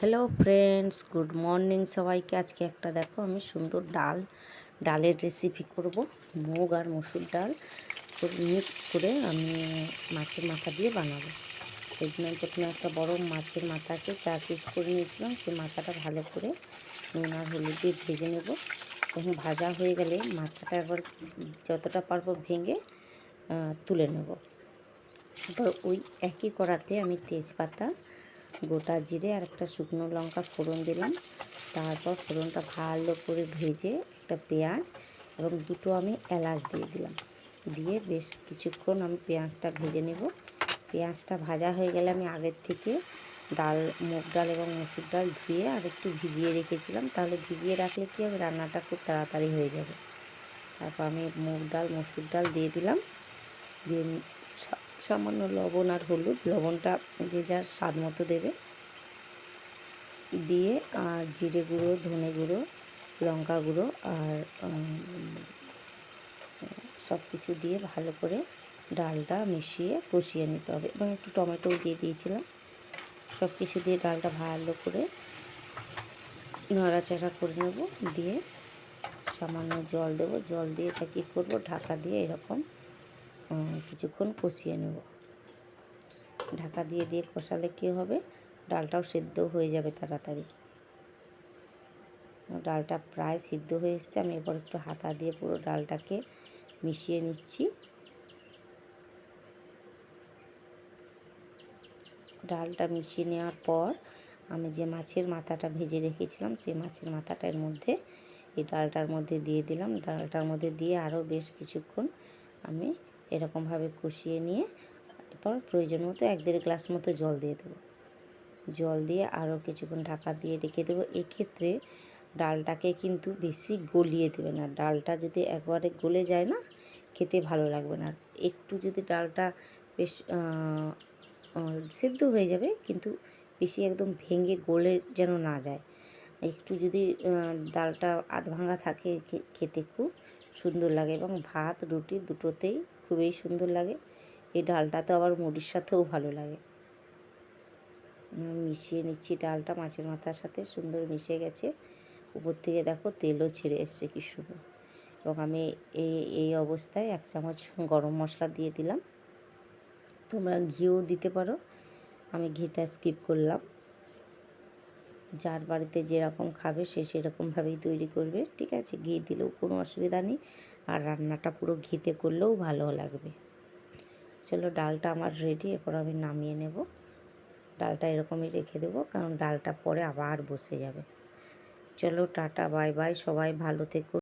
Hello friends, good morning সবাইকে। আজকে একটা দেখো আমি সুন্দর ডালের রেসিপি করব। মুগ আর মসুর ডাল মিক্স করে আমি মাছের মাথা দিয়ে বানাবো। এই জন্য প্রথমে একটা বড় মাছের মাথাকে 4 পিস করে নিয়েছিলাম। সেই মাথাটা ভালো করে নুন আর হলুদ দিয়ে ভেজে নেব এবং ভাজা হয়ে গেলে মাথাটা একবার যতটা পারবো ভেঙে তুলে নেব। এবার ওই একই কড়াতে আমি তেজপাতা, গোটা জিরে আর একটা শুকনো লঙ্কা ফোড়ন দিলাম। তারপর ফোড়নটা ভালো করে ভেজে একটা পেঁয়াজ এবং দুটো আমি এলাচ দিয়ে দিলাম। দিয়ে বেশ কিছুক্ষণ আমি পেঁয়াজটা ভেজে নেব। পেঁয়াজটা ভাজা হয়ে গেলে আমি আগের থেকে মুগ ডাল এবং মসুর ডাল ধুয়ে আর একটু ভিজিয়ে রেখেছিলাম। তাহলে ভিজিয়ে রাখলে কী হবে, রান্নাটা খুব তাড়াতাড়ি হয়ে যাবে। তারপর আমি মুগ ডাল মসুর ডাল দিয়ে দিলাম। দিয়ে সামান্য লবণ আর হলুদ, লবণটা যে যার স্বাদ মতো দেবে, দিয়ে আর জিরে গুঁড়ো, ধনে গুঁড়ো, লঙ্কা গুঁড়ো আর সব কিছু দিয়ে ভালো করে ডালটা মিশিয়ে কষিয়ে নিতে হবে। এবং একটু টমেটোও দিয়ে দিয়েছিলাম। সব কিছু দিয়ে ডালটা ভালো করে নাড়াচাড়া করে নেব। দিয়ে সামান্য জল দেবো। জল দিয়ে এটা কী করবো, ঢাকা দিয়ে এরকম কিছুক্ষণ কষিয়ে নেব। ঢাকা দিয়ে দিয়ে কষালে কী হবে, ডালটাও সেদ্ধ হয়ে যাবে তাড়াতাড়ি। ডালটা প্রায় সিদ্ধ হয়ে এসছে। আমি এরপর একটু হাতা দিয়ে পুরো ডালটাকে মিশিয়ে নিচ্ছি। ডালটা মিশিয়ে নেওয়ার পর আমি যে মাছের মাথাটা ভেজে রেখেছিলাম, সেই মাছের মাথাটা এর মধ্যে, এই ডালটার মধ্যে দিয়ে দিলাম। ডালটার মধ্যে দিয়ে আরও বেশ কিছুক্ষণ আমি এরকমভাবে কষিয়ে নিয়ে এরপর প্রয়োজন মতো 1-1.5 গ্লাস মতো জল দিয়ে দেবো। জল দিয়ে আরও কিছুক্ষণ ঢাকা দিয়ে রেখে দেবো। এক্ষেত্রে ডালটাকে কিন্তু বেশি গলিয়ে দেবে না। ডালটা যদি একবারে গলে যায় না, খেতে ভালো লাগবে না। একটু যদি ডালটা বেশ সেদ্ধ হয়ে যাবে, কিন্তু বেশি একদম ভেঙে গলে যেন না যায়। একটু যদি ডালটা আধ ভাঙা থাকে, খেতে খুব সুন্দর লাগে এবং ভাত রুটি দুটোতেই খুবই সুন্দর লাগে। এই ডালটা তো আবার মুড়ির সাথেও ভালো লাগে। মিশিয়ে নিচ্ছি ডালটা মাছের মাথার সাথে, সুন্দর মিশে গেছে। উপর থেকে দেখো তেলও ছেড়ে এসছে কি সুন্দর। এবং আমি এই অবস্থায় 1 চামচ গরম মশলা দিয়ে দিলাম। তোমরা ঘিও দিতে পারো, আমি ঘিটা স্কিপ করলাম। যার বাড়িতে যেরকম খাবে সে সেরকমভাবেই তৈরি করবে, ঠিক আছে। ঘি দিলেও কোনো অসুবিধা নেই, আর রান্নাটা পুরো ঘিতে করলেও ভালো লাগবে। চলো, ডালটা আমার রেডি। এরপর আমি নামিয়ে নেব। ডালটা এরকমই রেখে দেবো, কারণ ডালটা পরে আবার বসে যাবে। চলো, টাটা, বাই বাই, সবাই ভালো থেকো।